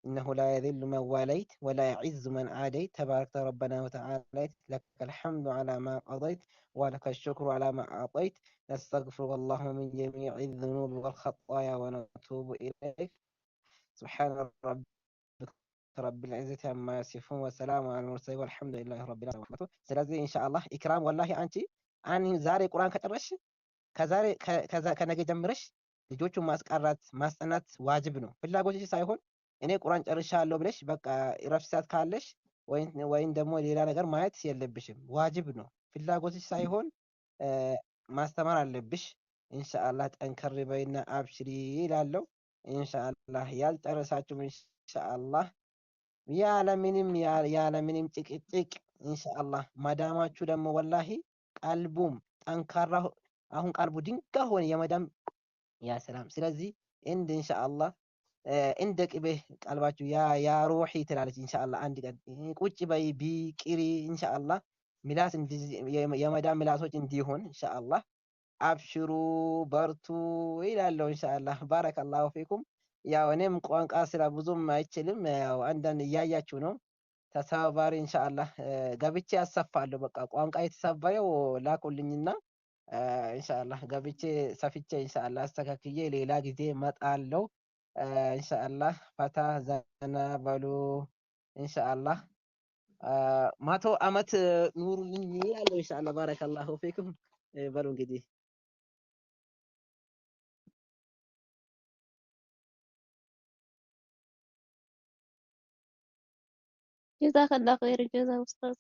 إنه لا يذل من واليت ولا يعز من عاديت تبارك ربنا وتعالى لك الحمد على ما قضيت ولك الشكر على ما أعطيت نستغفر الله من جميع الذنوب والخطايا ونتوب إليك سبحان رب العزة عما يصفون وسلام على المرسلين والحمد لله رب العالمين ስለዚህ ኢንሻአላህ ኢክራም ወላሂ አንቺ ዛሬ ቁርአን ከጨረስሽ ከነገ ጀምረሽ ልጆቹን ማስቀራት ማስጠናት ዋጅብ ነው። ፍላጎትሽ ሳይሆን እኔ ቁርአን ጨርሻለሁ ብለሽ በቃ እረፍት ሰዓት ካለሽ ወይም ደግሞ ሌላ ነገር ማየት የለብሽም። ዋጅብ ነው። ፍላጎትሽ ሳይሆን ማስተማር አለብሽ። ኢንሻአላህ ጠንከር በይና አብሽሪ ይላለው። ኢንሻአላህ ያልጨረሳችሁም ኢንሻአላህ ያለምንም ጭቅጭቅ ኢንሻአላህ ማዳማችሁ ደግሞ ወላሂ ቀልቡም ጠንካራ አሁን ቀልቡ ድንጋይ ሆነ የመዳም ያ ሰላም። ስለዚህ ኢንሻአላህ እንደ ቅቤ ቀልባችሁ ያ ሩሂ ትላለች ኢንሻአላህ። አንድ ቀን ቁጭ በይ ቢቅሪ ኢንሻአላህ ሚላስ የመዳም ሚላሶች እንዲሆን ኢንሻአላህ አብሽሩ በርቱ ይላለው ኢንሻአላህ። ባረከላሁ ፊኩም። ያው እኔም ቋንቋ ስራ ብዙም አይችልም። ያው አንዳንድ እያያችሁ ነው። ተሰባባሪ ኢንሻአላህ ገብቼ አሰፋለሁ። በቃ ቋንቋ የተሰባየው ላኩልኝና ኢንሻአላህ ገብቼ ሰፍቼ ኢንሻአላህ አስተካክዬ ሌላ ጊዜ መጣለው። ኢንሻአላህ ፈታ ዘና በሉ ኢንሻአላህ። መቶ ዓመት ኑሩልኝ ያለው ኢንሻአላህ። ባረከላሁ ፊኩም በሉ እንግዲህ جزاك الله خير الجزاء أستاذ.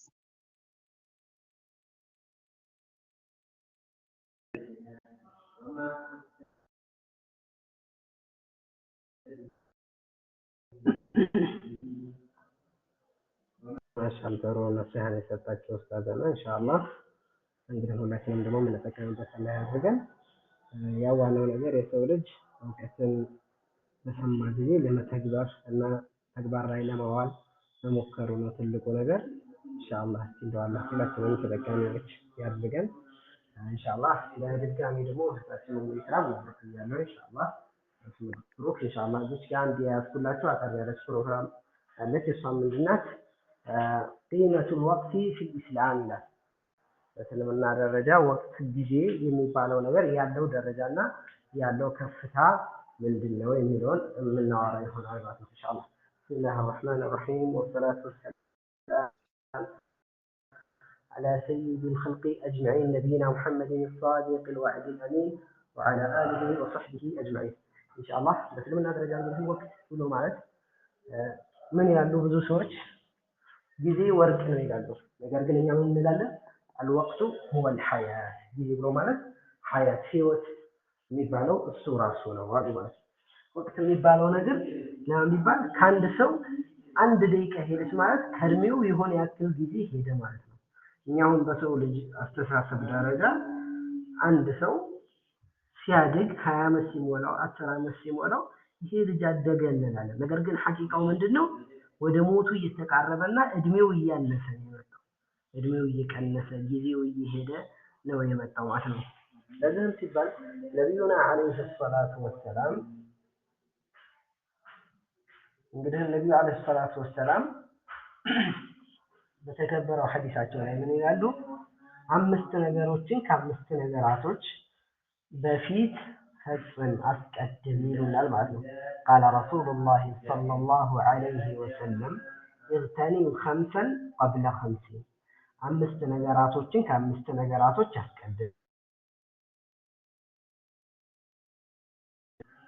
ማሻአላህ ጥሩ ነሲሃን የሰጣችሁ ኡስታዝና ኢንሻአላህ እንግዲህ ሁላችንም ደግሞ የምንጠቀምበት አላህ ያድርገን። ያው ዋናው ነገር የሰው ልጅ እውቀትን በሰማ ጊዜ ለመተግበር እና ተግባር ላይ ለማዋል መሞከሩ ነው ትልቁ ነገር። ኢንሻአላህ እንደው አላህ ሁላችንም ተጠቃሚዎች ያድርገን። ኢንሻአላህ ለድጋሚ ደግሞ እህታችንን ኢክራም ማለት ያለው ኢንሻአላህ ፕሮክ ኢንሻአላህ እዚህ ጋር አንድ ያስኩላችሁ አጠር ያለች ፕሮግራም አለች። እሷም ምንድናት? ቂመቱል ወቅቲ ፊል ኢስላም ይላል። በእስልምና ደረጃ ወቅት ጊዜ የሚባለው ነገር ያለው ደረጃና ያለው ከፍታ ምንድነው የሚለውን የምናወራ ይሆናል ማለት ነው ኢንሻአላህ። ቢስሚላሂር ረህማኒር ረሂም ወሰላቱ ወሰላም على سيد الخلق أجمعين نبينا محمد الصادق الوعد الأمين وعلى آله وصحبه أجمعين إن شاء الله. بسلمنا درجة من وقت كله معك من يعلو ብዙ ሰዎች ጊዜ ወርቅ ነው ይላሉ። ነገር ግን እኛ ምን እንላለን? الوقت هو الحياة ጊዜ ብሎ ማለት ሐያት ህይወት የሚባለው እሱ ራሱ ነው ማለት። ወቅት የሚባለው ነገር ለምን ከአንድ ሰው አንድ ደቂቃ ሄደች ማለት ከእድሜው የሆነ ያክል ጊዜ ሄደ ማለት ነው። እኛውን በሰው ልጅ አስተሳሰብ ደረጃ አንድ ሰው ሲያድግ 20 ዓመት ሲሞላው 10 ዓመት ሲሞላው ይሄ ልጅ አደገ እንላለን። ነገር ግን ሐቂቃው ምንድነው? ወደ ሞቱ እየተቃረበና እድሜው እያነሰ ነው የመጣው። እድሜው እየቀነሰ ጊዜው እየሄደ ነው የመጣው ማለት ነው። ለዚህም ሲባል ነብዩና አለይሂ ሰላቱ ወሰላም እንግዲህ ነብዩ አለይሂ ሰላቱ ወሰላም በተከበረው ሐዲሳቸው ላይ ምን ይላሉ? አምስት ነገሮችን ከአምስት ነገራቶች በፊት ፈጽም አስቀድም ይሉናል ማለት ነው። ቃለ ረሱሉላህ ሰለላሁ ዐለይሂ ወሰለም እግተኒም ኸምሰን ቀብለ ኸምሲን፣ አምስት ነገራቶችን ከአምስት ነገራቶች አስቀድም።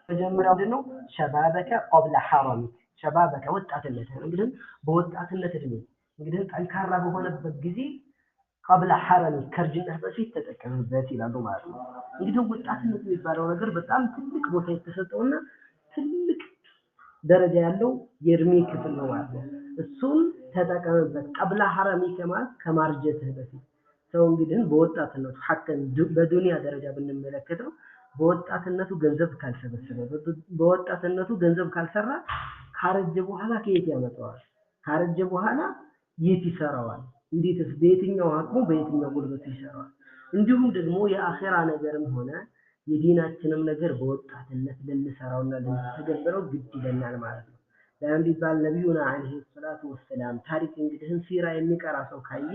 መጀመሪያው ምንድነው? ሸባበከ ቀብለ ሐረሚክ፣ ሸባበከ ወጣትነት። እንግዲህ በወጣትነት እድሜ እንግዲህ ጠንካራ በሆነበት ጊዜ ቀብለ ሐረሚክ ከርጅነት በፊት ተጠቀምበት ይላሉ ማለት ነው። እንግዲህ ወጣትነት የሚባለው ነገር በጣም ትልቅ ቦታ የተሰጠውና ትልቅ ደረጃ ያለው የእድሜ ክፍል ነው ማለት ነው። እሱን ተጠቀምበት። ቀብለ ሐረሚክ ማለት ከማርጀትህ በፊት ሰው እንግዲህ በወጣትነቱ ሐቀን በዱንያ ደረጃ ብንመለከተው በወጣትነቱ ገንዘብ ካልሰበሰበ በወጣትነቱ ገንዘብ ካልሰራ ካረጀ በኋላ ከየት ያመጣዋል? ካረጀ በኋላ የት ይሰራዋል? እንዴትስ በየትኛው አቅሙ በየትኛው ጉልበቱ ይሰራዋል? እንዲሁም ደግሞ የአኺራ ነገርም ሆነ የዲናችንም ነገር በወጣትነት ልንሰራውና ልንተገብረው ግድ ይለናል ማለት ነው። ለምን ቢባል ነብዩና አለይሂ ሰላቱ ወሰላም ታሪክ እንግዲህ ሲራ የሚቀራ ሰው ካየ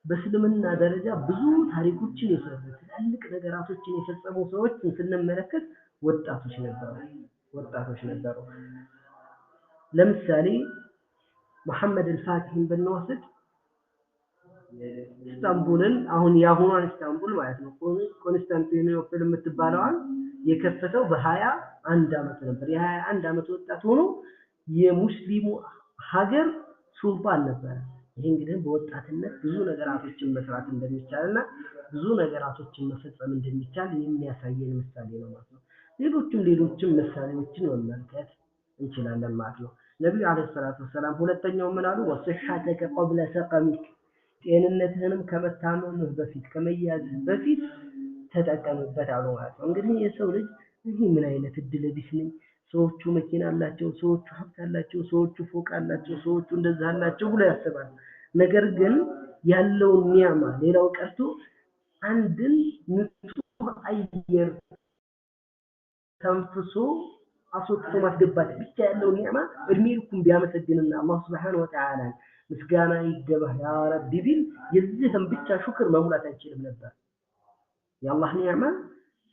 በእስልምና ደረጃ ብዙ ታሪኮችን የሰሩ ትላልቅ ነገራቶችን የፈጸሙ ሰዎችን ስንመለከት ወጣቶች ነበሩ። ለምሳሌ መሐመድ አልፋቲህን ብንወስድ ኢስታንቡልን አሁን የአሁኗን ኢስታንቡል ማለት ነው ኮንስታንቲኖፕል የምትባለዋን የከፈተው በ21 ዓመቱ ነበር። የ21 ዓመት ወጣት ሆኖ የሙስሊሙ ሀገር ሱልጣን ነበር። ይሄ እንግዲህ በወጣትነት ብዙ ነገራቶችን መስራት እንደሚቻልና ብዙ ነገራቶችን መፈጸም እንደሚቻል የሚያሳየን ምሳሌ ነው ማለት ነው። ሌሎችም ምሳሌዎችን መመልከት እንችላለን ማለት ነው። ነብዩ አለይሂ ሰላቱ ወሰላም ሁለተኛው ምን አሉ? ወሰሐተከ ቀብለ ሰቀሚክ ጤንነትህንም ከመታመምህ በፊት ከመያዝህ በፊት ተጠቀምበት አሉ ማለት ነው። እንግዲህ የሰው ልጅ ይሄ ምን አይነት እድል ቢስ ነኝ፣ ሰዎቹ መኪና አላቸው፣ ሰዎቹ ሀብት አላቸው፣ ሰዎቹ ፎቅ አላቸው፣ ሰዎቹ እንደዛ አላቸው ብሎ ያስባል። ነገር ግን ያለውን ኒዕማ ሌላው ቀርቶ አንድን ንጹህ አየር ተንፍሶ አስወጥቶ ማስገባት ብቻ ያለው ኒዕማ እድሜ ልኩን ቢያመሰግንና አላህ Subhanahu Wa Ta'ala ምስጋና ይገባህ ያ ረቢ ቢል የዚህም ብቻ ሹክር መሙላት አይችልም ነበር። የአላህ ኒዕማ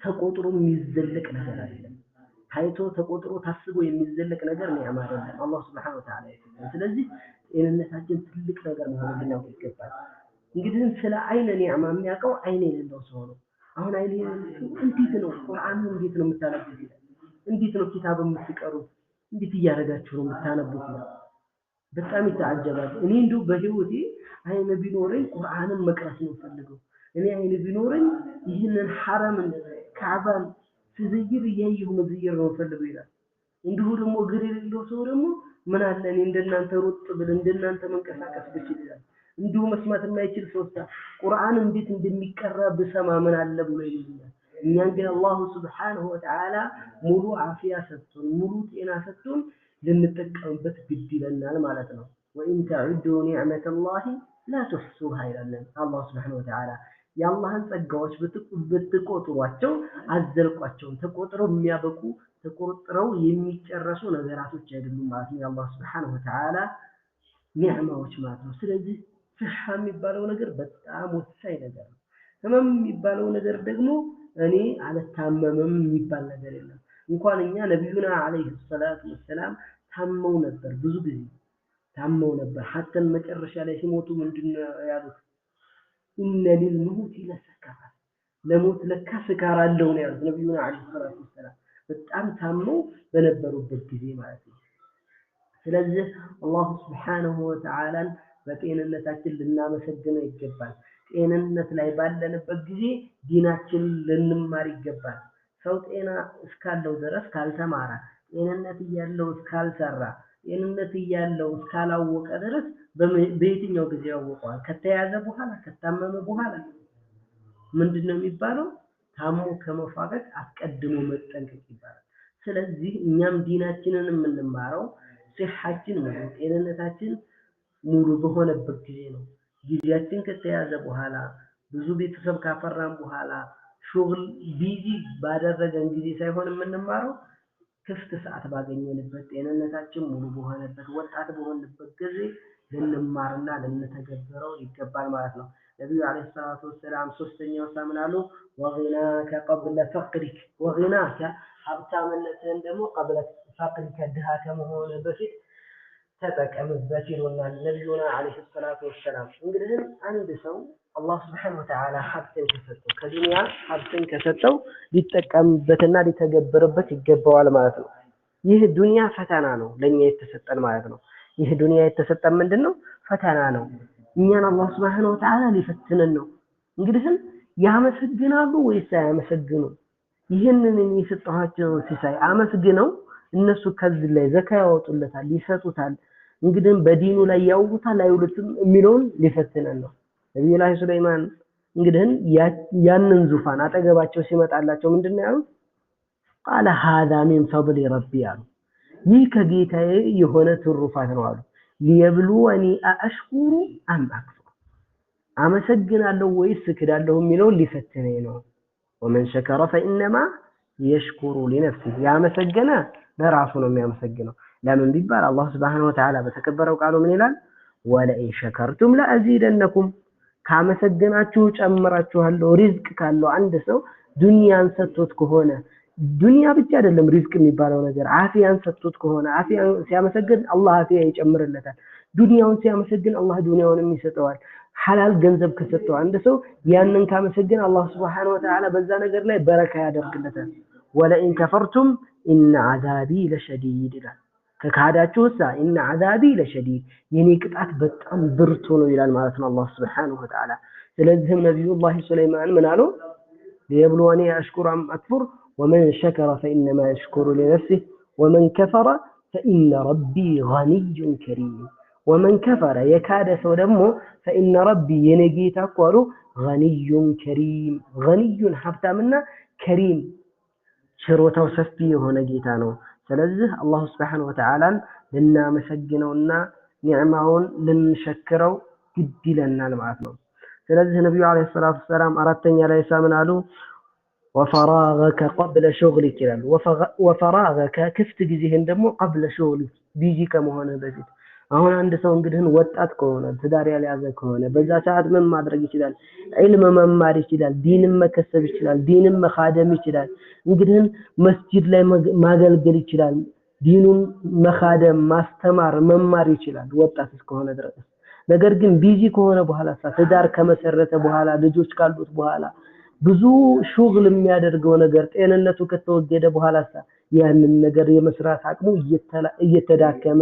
ተቆጥሮ የሚዘለቅ ነገር አይደለም። ታይቶ ተቆጥሮ ታስቦ የሚዘለቅ ነገር ኒዕማ አይደለም አላህ Subhanahu Wa Ta'ala ይሰጣል። ስለዚህ ጤንነታችን ትልቅ ነገር መሆኑን ልናውቅ ይገባል። እንግዲህ ስለ አይነ ኒዕማ የሚያውቀው አይነ የሌለው ሰው ነው። አሁን አይነ እንዴት ነው ቁርአንን እንዴት ነው የምታነቡት? እንዴት ነው ኪታብ የምትቀሩት? እንዴት እያደረጋችሁ ነው የምታነቡት? በጣም ይተዓጀባል። እኔ እንደው በህይወቴ አይነ ቢኖረኝ ቁርአንን መቅራት ነው ፈልገው። እኔ አይነ ቢኖረኝ ይህንን ሐረምን ካዕባን ስዘይር እያየሁ መዘየር ነው ፈልገው ይላል። እንዲሁ ደግሞ እግር የሌለው ሰው ደግሞ ምን አለ እኔ እንደናንተ ሩጥ ብል እንደናንተ መንቀሳቀስ ብችል ይላል። እንዲሁ መስማት የማይችል ሰው ቁርአን እንዴት እንደሚቀራ ብሰማ ምን አለ ብሎ ይላል። እኛ ግን አላህ Subhanahu Wa Ta'ala ሙሉ አፊያ ሰጥቶን ሙሉ ጤና ሰጥቶን ልንጠቀምበት ግድ ይለናል ማለት ነው። ወኢን ተዑዱ ኒዕመተላሂ ላ ትሕሱሃ ይላል አላህ Subhanahu Wa Ta'ala። የአላህን ጸጋዎች ብትቆጥሯቸው አዘልቋቸውን ተቆጥረው የሚያበቁ ተቆጥረው የሚጨረሱ ነገራቶች አይደሉም ማለት ነው የአላህ Subhanahu Wa Ta'ala ኒዕማዎች ማለት ነው። ስለዚህ ፍሻ የሚባለው ነገር በጣም ወሳኝ ነገር ነው። ህመም የሚባለው ነገር ደግሞ እኔ አልታመምም የሚባል ነገር የለም። እንኳን እኛ ነብዩና አለይሂ ሰላቱ ወሰላም ታመው ነበር፣ ብዙ ጊዜ ታመው ነበር። ሐተን መጨረሻ ላይ ሲሞቱ ምንድነው ያሉት? ኢነ ሊልመውት ለሰከራ ለሞት ለካ ስካር አለው ነው ያሉት ነብዩና አለይሂ ሰላቱ ወሰላም በጣም ታመው በነበሩበት ጊዜ ማለት ነው። ስለዚህ አላህ Subhanahu Wa Ta'ala በጤንነታችን ልናመሰግነው ይገባል። ጤንነት ላይ ባለንበት ጊዜ ዲናችን ልንማር ይገባል። ሰው ጤና እስካለው ድረስ ካልተማረ፣ ጤንነት እያለው እስካልሰራ፣ ጤንነት እያለው እስካላወቀ ድረስ በየትኛው ጊዜ ያወቀዋል? ከተያዘ በኋላ ከታመመ በኋላ ምንድነው የሚባለው? ታሞ ከመፋቀቅ አስቀድሞ መጠንቀቅ ይባላል። ስለዚህ እኛም ዲናችንን የምንማረው ሲሐችን ሙሉ ጤንነታችን ሙሉ በሆነበት ጊዜ ነው። ጊዜያችን ከተያዘ በኋላ ብዙ ቤተሰብ ካፈራን በኋላ ሹግል ቢዚ ባደረገን ጊዜ ሳይሆን የምንማረው ክፍት ሰዓት ባገኘንበት ጤንነታችን ሙሉ በሆነበት ወጣት በሆነበት ጊዜ ልንማርና ልንተገብረው ይገባል ማለት ነው። ነብዩ አለይሂ ሰላቱ ወሰላም ሶስተኛው ሳምናሉ ወጊናከ ቀብለ ፈቅሪክ ወጊናከ ሀብታምነትህን ደግሞ ቀብለ ፈቅሪከ ድሃ ከመሆን በፊት ተጠቀምበት ይሉናል ነብዩና አለይሂ ሰላቱ ወሰላም። እንግዲህ አንድ ሰው አላህ Subhanahu Wa Ta'ala ሀብትን ከሰጠው ከዱንያ ሀብትን ከሰጠው ሊጠቀምበትና ሊተገብርበት ይገባዋል ማለት ነው። ይህ ዱንያ ፈተና ነው ለኛ የተሰጠን ማለት ነው። ይህ ዱንያ የተሰጠን ምንድነው? ፈተና ነው። እኛን አላህ Subhanahu Wa Ta'ala ሊፈትነን ነው። እንግዲህ ያመሰግናሉ ወይስ አያመሰግኑ? ይህንን የሰጣቸው ሲሳይ አመስግነው እነሱ ከዚህ ላይ ዘካ ያወጡለታል፣ ይሰጡታል። እንግዲህ በዲኑ ላይ ያውቁታል አይውሉትም የሚለውን ሊፈትነን ነው። ነብዩ ሱለይማን እንግዲህ ያንን ዙፋን አጠገባቸው ሲመጣላቸው ምንድነው ያሉት? ቃለ هذا من فضل ربي አሉ። ይህ ከጌታዬ የሆነ ትሩፋት ነው አሉ። ሊየብሉወኒ አሽኩሩ አም አክፉር አመሰግናለሁ ወይስ እክዳለሁ የሚለውን ሊፈትነኝ ነው። ወመን ሸከረ فإنما يشكر لنفسه ያመሰገነ ለራሱ ነው የሚያመሰግነው። ለምን ቢባል አላህ Subhanahu Wa Ta'ala በተከበረው ቃሉ ምን ይላል? ወለኢን ሸከርቱም ለአዚደነኩም ካመሰገናችሁ ጨምራችኋለሁ። ሪዝቅ ካለው አንድ ሰው ዱንያን ሰጥቶት ከሆነ ዱንያ ብቻ አይደለም ሪዝቅ የሚባለው ነገር አፊያን ሰጥቶት ከሆነ አፊያን ሲያመሰግን አላህ አፊያ ይጨምርለታል። ዱንያውን ሲያመሰግን አላህ ዱንያውንም ይሰጠዋል። ሐላል ገንዘብ ከሰጠው አንድ ሰው ያንን ካመሰግን አላህ Subhanahu Wa Ta'ala በዛ ነገር ላይ በረካ ያደርግለታል። ወለኢን ከፈርቱም ኢነ አዛቢ ለሸዲድ ይላል። ከካዳችሁሳ ኢነ አዛቢ ለሸዲድ የኔ ቅጣት በጣም ብርቱ ነው ይላል ማለት ነው አላህ Subhanahu Wa Ta'ala። ስለዚህም ነብዩላህ ሱለይማን ምን አሉ? ሊየብሉወኒ አሽኩሩ አም አክፉር ወመን ሸከረ ፈኢነማ የሽኩሩ ሊነፍሲህ ወመን ከፈረ ፈኢነ ረቢ ገኒዩን ከሪም ወመን ከፈረ የካደ ሰው ደግሞ ፈኢነ ረቢ የኔ ጌታ እኮ አሉ ገኒዩን ከሪም ገኒዩን ሀብታምና ከሪም ችሮታው ሰፊ የሆነ ጌታ ነው። ስለዚህ አላህ Subhanahu Wa Ta'ala ልናመሰግነውና ኒዕማውን ልንሸክረው ግድ ይለናል ማለት ነው። ስለዚህ ነብዩ አለይሂ ሰላቱ ሰላም አራተኛ ላይ ሳምን አሉ ወፈራገከ ቀብለ ሹግሊክ ይላሉ። ወፈራገከ ክፍት ጊዜህን ደግሞ ቀብለ ሹግሊክ ቢዚ ከመሆንህ በፊት። አሁን አንድ ሰው እንግዲህ ወጣት ከሆነ ትዳር ያልያዘ ከሆነ በዛ ሰዓት ምን ማድረግ ይችላል? ዒልም መማር ይችላል፣ ዲንን መከሰብ ይችላል፣ ዲንን መኻደም ይችላል። እንግዲህ መስጂድ ላይ ማገልገል ይችላል፣ ዲኑን መኻደም ማስተማር መማር ይችላል ወጣት እስከሆነ ድረስ። ነገር ግን ቢዚ ከሆነ በኋላ ትዳር ከመሰረተ በኋላ ልጆች ካሉት በኋላ ብዙ ሹግል የሚያደርገው ነገር ጤንነቱ ከተወገደ በኋላ ያንን ነገር የመስራት አቅሙ እየተዳከመ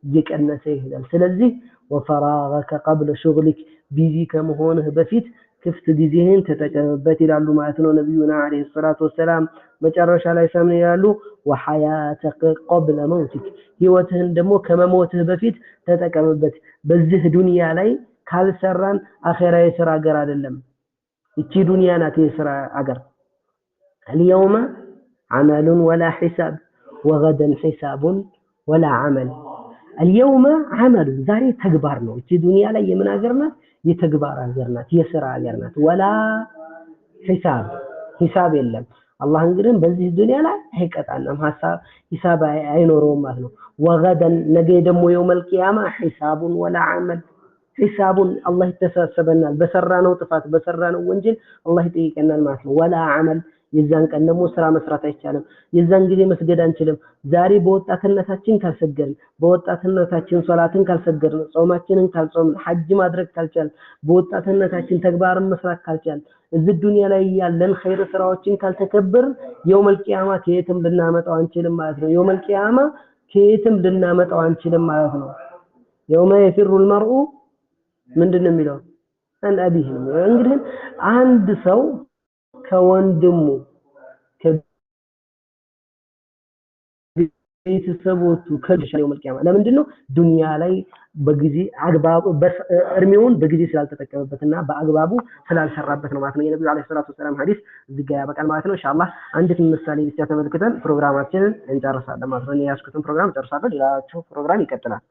እየቀነሰ ይሄዳል። ስለዚህ ወፈራገከ ቀብለ ሹግሊክ ቢዚ ከመሆንህ በፊት ክፍት ጊዜህን ተጠቀምበት ይላሉ ማለት ነው ነብዩና አለይሂ ሰላቱ ወሰላም። መጨረሻ ላይ ሰምን ይላሉ ወሐያተከ ቀብለ መውቲክ ህይወትህን ደግሞ ከመሞትህ በፊት ተጠቀምበት። በዚህ ዱንያ ላይ ካልሰራን አኺራ የሥራ ሀገር አይደለም። እቺ ዱንያ ናት የሥራ ሀገር። اليوم عمل ولا حساب وغدا حساب ولا عمل اليوم عمل ዛሬ ተግባር ነው። እቺ ዱንያ ላይ የምን ሀገር ናት? የተግባር ሀገር ናት፣ የሥራ ሀገር ናት። ወላ ሂሳብ የለም። አላህ እንግዲህ በዚህ ዱንያ ላይ አይቀጣንም፣ ሂሳብ አይኖረውም ማለት ነው። ወገደን ነገ ደግሞ የውመል ቂያማ ሂሳቡን ወላ አመል ሂሳቡን አላህ ይተሳሰበናል። በሰራነው ጥፋት በሰራነው ወንጀል አላህ ይጠይቀናል ማለት ነው። ወላ አመል የዛን ቀን ደግሞ ስራ መስራት አይቻልም። የዛን ጊዜ መስገድ አንችልም። ዛሬ በወጣትነታችን ካልሰገድን፣ በወጣትነታችን ሶላትን ካልሰገድን፣ ጾማችንን ካልጾምን፣ ሐጅ ማድረግ ካልቻልን፣ በወጣትነታችን ተግባርን መስራት ካልቻልን፣ እዚህ ዱንያ ላይ ያለን ኸይር ስራዎችን ካልተከበርን የውመል ቂያማ ከየትም ልናመጣው አንችልም ማለት ነው። የውመል ቂያማ ከየትም ልናመጣው አንችልም ማለት ነው። የውመ የፊሩል መርኡ ምንድነው የሚለው? አን አቢህ ነው። እንግዲህ አንድ ሰው ከወንድሙ ከቤተሰቦቹ ከልሻው የውመል ቂያማ ለምንድነው ዱንያ ላይ በጊዜ አግባቡ እርሜውን በጊዜ ስላልተጠቀመበትና በአግባቡ ስላልሰራበት ነው ማለት ነው። የነብዩ አለይሂ ሰላቱ ሰላም ሐዲስ እዚህ ጋር ያበቃል ማለት ነው። ኢንሻአላህ አንዲት ምሳሌ ብቻ ተመልክተን ፕሮግራማችንን እንጨርሳለን ማለት ነው። እኔ ያስኩትን ፕሮግራም ጨርሳለሁ፣ ሌላቸው ፕሮግራም ይቀጥላል።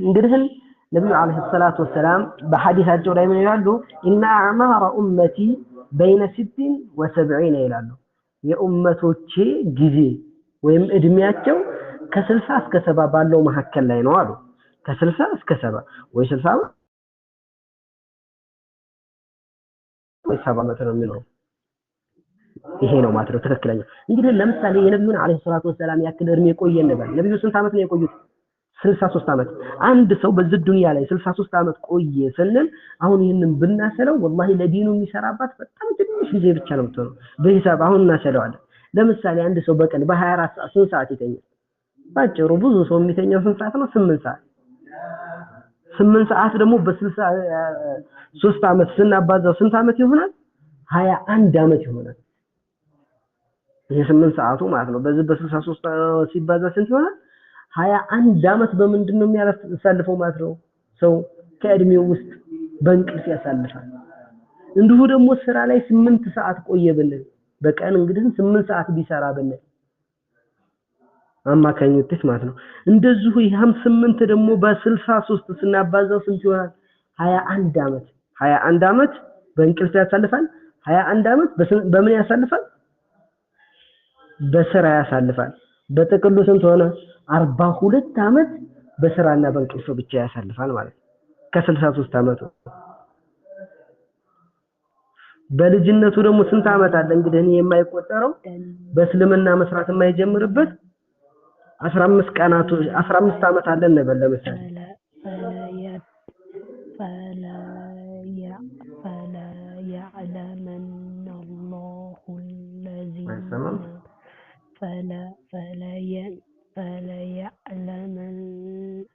እንግዲህ ነብዩ አለይሂ ሰላቱ ሰላም በሐዲሳቸው ላይ ምን ይላሉ? ኢነ አዕማረ ኡመቲ በይነ 60 و70 ይላሉ። የኡመቶቼ ጊዜ ወይም እድሜያቸው ከ60 እስከ 70 ባለው መሐከል ላይ ነው አሉ። ከ60 እስከ 70 ወይ 60 ወይ 70 ዓመት ነው የሚኖረው። ይሄ ነው ማለት ነው ትክክለኛ። እንግዲህ ለምሳሌ የነብዩን አለይሂ ሰላቱ ወሰላም ያክል እድሜ ቆየ ነበር። ነብዩ ስንት ዓመት ነው የቆዩት? 63 ዓመት። አንድ ሰው በዚህ ዱንያ ላይ 63 ዓመት ቆየ ስንል አሁን ይሄንን ብናሰለው ወላሂ ለዲኑ የሚሰራባት በጣም ትንሽ ጊዜ ብቻ ነው የምትሆነው። በሂሳብ አሁን እናሰለዋለን። ለምሳሌ አንድ ሰው በቀን በ24 ሰዓት 3 ሰዓት ይተኛል። ባጭሩ ብዙ ሰው የሚተኛው ስንት ሰዓት ነው? 8 ሰዓት። 8 ሰዓት ደግሞ በ63 ዓመት ስናባዛው ስንት ዓመት ይሆናል? 21 ዓመት ይሆናል። ይሄ 8 ሰዓቱ ማለት ነው። በዚህ በ63 ሲባዛ ስንት ይሆናል? 21 ዓመት በምንድን ነው የሚያሳልፈው ማለት ነው? ሰው ከእድሜው ውስጥ በእንቅልፍ ያሳልፋል። እንዲሁ ደግሞ ስራ ላይ 8 ሰዓት ቆየ ብንል በቀን እንግዲህ 8 ሰዓት ቢሰራ ብንል አማካኝ ውጤት ማለት ነው። እንደዚሁ ይሄም 8 ደግሞ በ63 ስናባዛው ስንት ይሆናል? 21 ዓመት። 21 ዓመት በእንቅልፍ ያሳልፋል። 21 ዓመት በምን ያሳልፋል? በስራ ያሳልፋል። በጥቅሉ ስንት ሆነ? 42 ዓመት በስራና በእንቅልፍ ብቻ ያሳልፋል ማለት ነው። ከ63 ዓመቱ በልጅነቱ ደግሞ ስንት ዓመት አለ እንግዲህ እኔ የማይቆጠረው በእስልምና መስራት የማይጀምርበት 15 ዓመት አለ እንበል ለምሳሌ فلا يعلمن الله الذين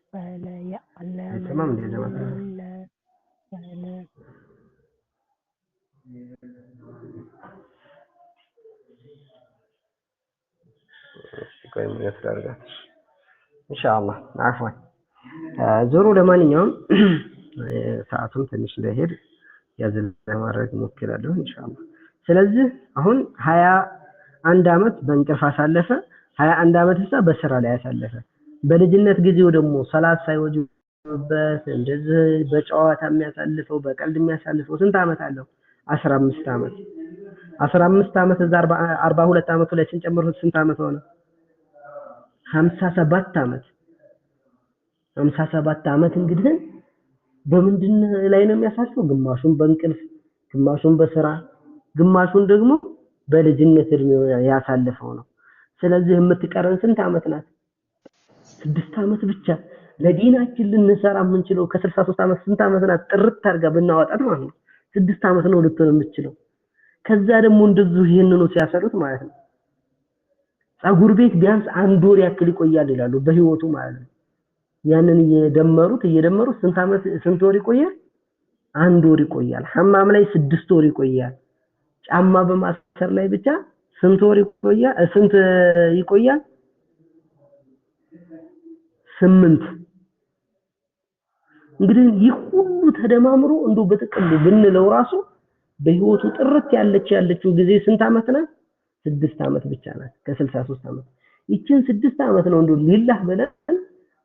فلا يعلمن ኢንሻአላህ አፍዋን ዞሮ ለማንኛውም ሰዓቱን ትንሽ ለሄድ ያዘለ ማድረግ ሞክራለሁ ኢንሻአላህ። ስለዚህ አሁን 21 ዓመት በእንቅልፍ አሳለፈ፣ 21 ዓመት በስራ ላይ አሳለፈ። በልጅነት ጊዜው ደግሞ ሰላት ሳይወጅበት እንደዚህ በጨዋታ የሚያሳልፈው በቀልድ የሚያሳልፈው ስንት ዓመት አለው? 15 ዓመት 15 ዓመት እዛ 42 ዓመቱ ላይ ስንጨምሩት ስንት ዓመት ሆነ? 57 ዓመት 57 ዓመት እንግዲህ በምንድን ላይ ነው የሚያሳልፈው? ግማሹን በእንቅልፍ ግማሹን በስራ ግማሹን ደግሞ በልጅነት እድሜው ያሳልፈው ነው። ስለዚህ የምትቀረን ስንት ዓመት ናት? 6 ዓመት ብቻ። ለዲናችን ልንሰራ የምንችለው ከ63 ዓመት ስንት ዓመት ናት? ጥርት አድርጋ ብናወጣት ማለት ነው 6 ዓመት ነው ልትሆን የምትችለው። ከዛ ደግሞ እንደዚሁ ይሄንኑ ሲያሰሩት ማለት ነው ጸጉር ቤት ቢያንስ 1 ወር ያክል ይቆያል ይላሉ በህይወቱ ማለት ነው። ያንን እየደመሩት ስንት ወር ይቆያል? 1 ወር ይቆያል። ሐማም ላይ 6 ወር ይቆያል። ጫማ በማሰር ላይ ብቻ ስንት ወር ይቆያል? 8። እንግዲህ ይህ ሁሉ ተደማምሮ እንደው በጥቅሉ ብንለው ራሱ በህይወቱ ጥርት ያለችው ጊዜ ስንት ዓመት ናት? 6 ዓመት ብቻ ናት ከ63 ዓመት። ይችን 6 ዓመት ነው እንደው ሊላህ ብለን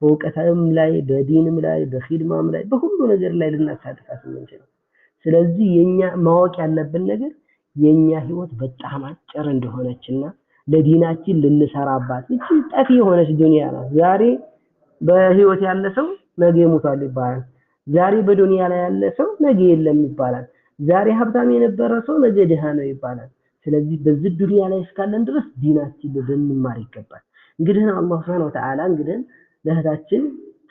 በእውቀትም ላይ በዲንም ላይ በኺድማም ላይ በሁሉ ነገር ላይ ልናሳድፋት የምንችለው። ስለዚህ የኛ ማወቅ ያለብን ነገር የኛ ህይወት በጣም አጭር እንደሆነችና ለዲናችን ልንሰራባት እቺ ጠፊ የሆነች ዱንያ ናት። ዛሬ በህይወት ያለ ሰው ነገ ይሞታል ይባላል። ዛሬ በዱንያ ላይ ያለ ሰው ነገ የለም ይባላል። ዛሬ ሀብታም የነበረ ሰው ነገ ድሃ ነው ይባላል። ስለዚህ በዚህ ዱንያ ላይ እስካለን ድረስ ዲናችን ልንማር ይገባል። እንግዲህ አላህ Subhanahu Wa Ta'ala እንግዲህ ለእህታችን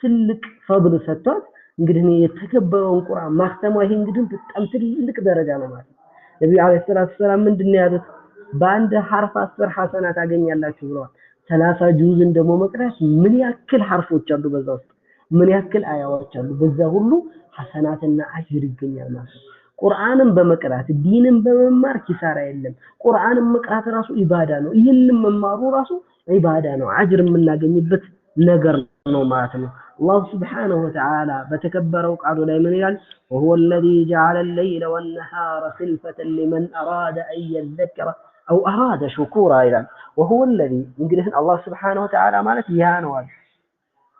ትልቅ ፈድል ሰጥቷት እንግዲህ የተከበረውን ቁርአን ማስተማ ይሄ እንግዲህ በጣም ትልቅ ደረጃ ነው ማለት ነው። ነብዩ አለይሂ ሰላቱ ሰላም ምንድነው ያሉት? በአንድ ሐርፍ 10 ሐሰናት ታገኛላችሁ ብለዋል። 30 ጁዝን ደግሞ መቅራት ምን ያክል ሐርፎች አሉ በዛ ውስጥ ምን ያክል አያዎች አሉ። በዛ ሁሉ ሐሰናትና አጅር ይገኛል ማለት ነው። ቁርአንን በመቅራት ዲንን በመማር ኪሳራ የለም። ቁርአንን መቅራት ራሱ ኢባዳ ነው። ይህንን መማሩ ራሱ ኢባዳ ነው። አጅር የምናገኝበት ነገር ነው ማለት ነው። አላህ Subhanahu Wa Ta'ala በተከበረው ቃሉ ላይ ምን ይላል? وهو الذي جعل الليل والنهار خلفة لمن أراد أن يذكر أو أراد شكورا ይላል። وهو الذي እንግዲህ አላህ Subhanahu Wa Ta'ala ማለት ያ ነው አለ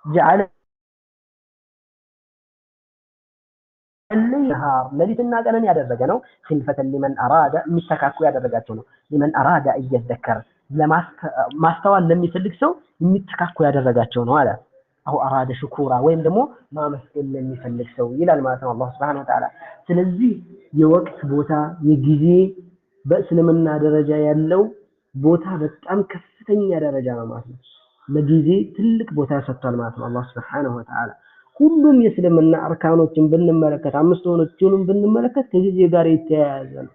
جعل النهار ለሊትና ቀንን ያደረገ ነው። خلفة لمن أراد የሚተካኩ ያደረጋቸው ነው። لمن أراد أن يذكر ማስተዋል ለሚፈልግ ሰው የሚተካኩ ያደረጋቸው ነው አለ። አው አራደ ሽኩራ ወይም ደግሞ ማመስገን ለሚፈልግ ሰው ይላል ማለት ነው አላህ Subhanahu Wa Ta'ala። ስለዚህ የወቅት ቦታ የጊዜ በእስልምና ደረጃ ያለው ቦታ በጣም ከፍተኛ ደረጃ ነው ማለት ነው። ለጊዜ ትልቅ ቦታ ሰጥቷል ማለት ነው አላህ Subhanahu Wa Ta'ala። ሁሉም የእስልምና አርካኖችን ብንመለከት 5ቱንም ብንመለከት ከጊዜ ጋር የተያያዘ ነው።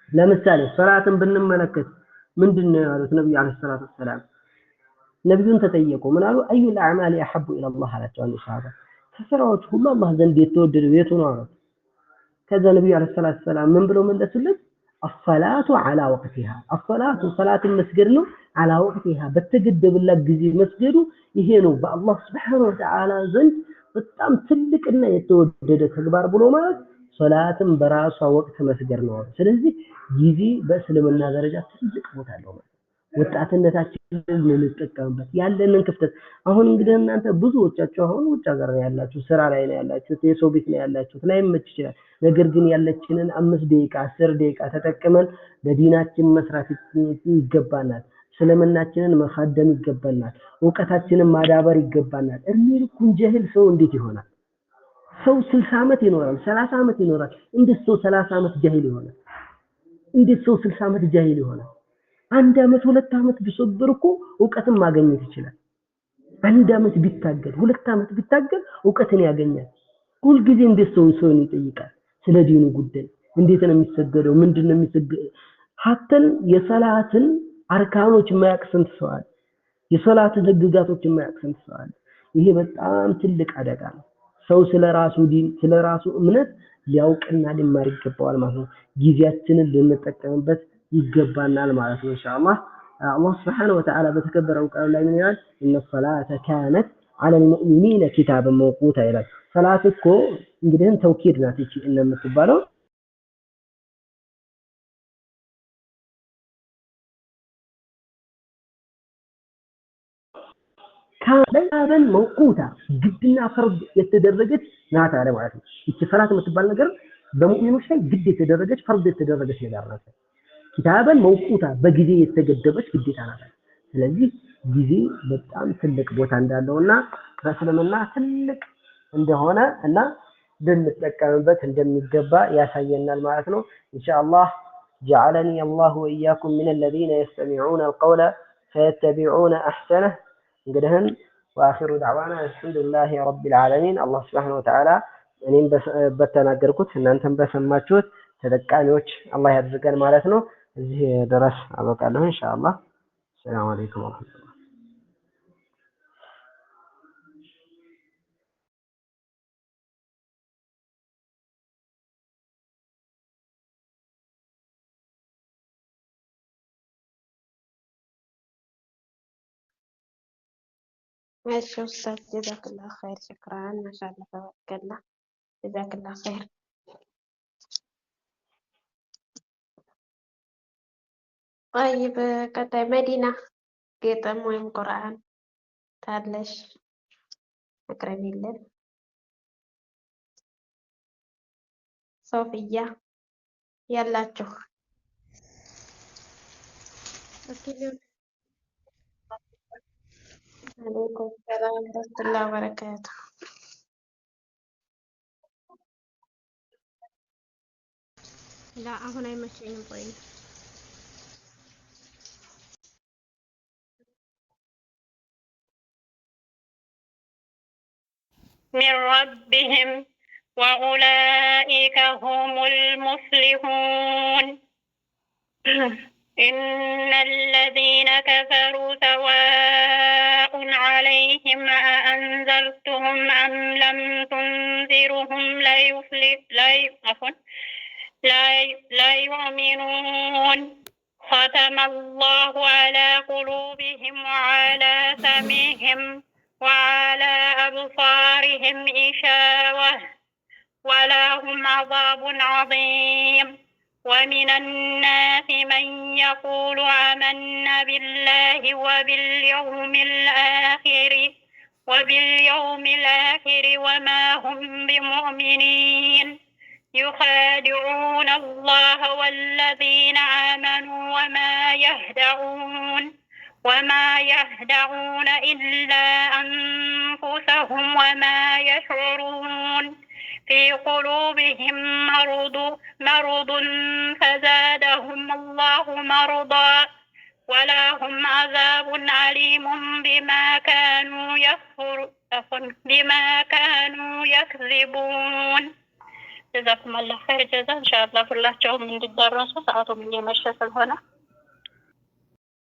ለምሳሌ ሶላትን ብንመለከት ምንድነው ያሉት ነብዩ አለይሂ ሰላቱ ሰላም? ነብዩን ተጠየቁ ምን አሉ? አዩል አዕማሊ አሐቡ ኢለላህ አላቸው አንዱ ሰሃባ። ከስራዎች ሁሉ አላህ ዘንድ የተወደደው የቱ ነው አሉት። ከዛ ነብዩ አለይሂ ሰላቱ ሰላም ምን ብለው መለሱለት? الصلاه على وقتها الصلاه صلاه መስገድ ነው على وقتها በተገደበላት ጊዜ መስገዱ ይሄ ነው በአላህ Subhanahu Wa Ta'ala ዘንድ በጣም ትልቅና የተወደደ ተግባር ብሎ ማለት ሶላትን በራሷ ወቅት መስገድ ነው። ስለዚህ ጊዜ በእስልምና ደረጃ ትልቅ ቦታ አለው ማለት ወጣትነታችንን ልንጠቀምበት ያለንን ክፍተት አሁን እንግዲህ እናንተ ብዙዎቻችሁ አሁን ውጭ ሀገር ያላችሁ ስራ ላይ ነው ያላችሁት የሰው ቤት ነው ያላችሁት ላይመች ይችላል። ነገር ግን ያለችንን 5 ደቂቃ 10 ደቂቃ ተጠቅመን ለዲናችን መስራት ይገባናል። ስለምናችንን መካደም ይገባናል። እውቀታችንን ማዳበር ይገባናል። እድሜ ልኩን ጀህል ሰው እንዴት ይሆናል? ሰው 60 ዓመት ይኖራል፣ 30 ዓመት ይኖራል። እንዴት ሰው 30 ዓመት ጃሂል ይሆናል? እንዴት ሰው 60 ዓመት ጃሂል ይሆናል? 1 ዓመት 2 ዓመት ቢሶብር እኮ እውቀትን ማግኘት ይችላል። 1 ዓመት ቢታገል 2 ዓመት ቢታገል እውቀትን ያገኛል። ሁልጊዜ እንዴት ሰውን ይጠይቃል? ስለ ዲኑ ጉዳይ እንዴት ነው የሚሰገደው? ምንድነው የሚሰገደው? ሐተን የሰላትን አርካኖች የማያውቅ ስንት ሰው አለ? የሰላትን ህግጋቶች የማያውቅ ስንት ሰው አለ? ይሄ በጣም ትልቅ አደጋ ነው። ሰው ስለራሱ ዲን ስለራሱ እምነት ሊያውቅና ሊማር ይገባዋል ማለት ነው። ጊዜያችንን ልንጠቀምበት ይገባናል ማለት ነው። ኢንሻአላህ አላህ Subhanahu Wa Ta'ala በተከበረው ቃል ላይ ምን ይላል? ኢነ ሰላተ ካነት ዐለል ሙእሚኒነ ኪታበን መውቁታ ይላል። ሰላት እኮ እንግዲህ ተውኪድ ናት እቺ እንደምትባለው ካበን መውቁታ ግድና ፈርድ የተደረገች ናት አለ ማለት ነው። እቺ ሰላት የምትባል ነገር በሙእሚኖች ላይ ግድ የተደረገች ፈርድ የተደረገች ነገር ናት። ኪታበን መውቁታ በጊዜ የተገደበች ግዴታ ናት። ስለዚህ ጊዜ በጣም ትልቅ ቦታ እንዳለውና በእስልምና ትልቅ እንደሆነ እና ልንጠቀምበት እንደሚገባ ያሳየናል ማለት ነው። ኢንሻአላህ جعلني الله وإياكم من الذين يستمعون القول فيتبعون أحسنه. እንግዲህ واخر دعوانا الحمد لله رب العالمين. الله سبحانه وتعالى እኔም በተናገርኩት እናንተም በሰማችሁት ተጠቃሚዎች አላህ ያድርገን ማለት ነው። እዚህ ድረስ አበቃለሁ ኢንሻአላህ። ሰላም አለይኩም ወራህመቱላህ። ماشي أستاذ، جزاك الله خير، شكرا، ما شاء الله تبارك الله، جزاك الله خير. طيب قطع مدينة ግጥም ወይም ቁርአን ታለሽ አቅርቢልን። ሶፊያ ያላችሁ አለይኩም ሰላም ወራህመቱላሂ ወበረካቱ። ላ አሁን አይመቸኝም። ቆይ من ربهم وأولئك هم المفلحون. إن الذين كفروا سواء عليهم أأنذرتهم أم لم تنذرهم لا يؤمنون. ختم الله على قلوبهم وعلى سمعهم وعلى أبصارهم غشاوة ولهم عذاب عظيم. ومن الناس من يقول آمنا بالله وباليوم الآخر وما هم بمؤمنين. يخادعون الله والذين آمنوا وما يهدعون إلا أنفسهم وما يشعرون. في قلوبهم مرض فزادهم الله مرضا ولهم عذاب عليم بما كانوا يكذبون. جزاكم الله خير جزاء. إن شاء الله كلهم እንዲደረሱ ሰዓቱም እየመሸ ስለሆነ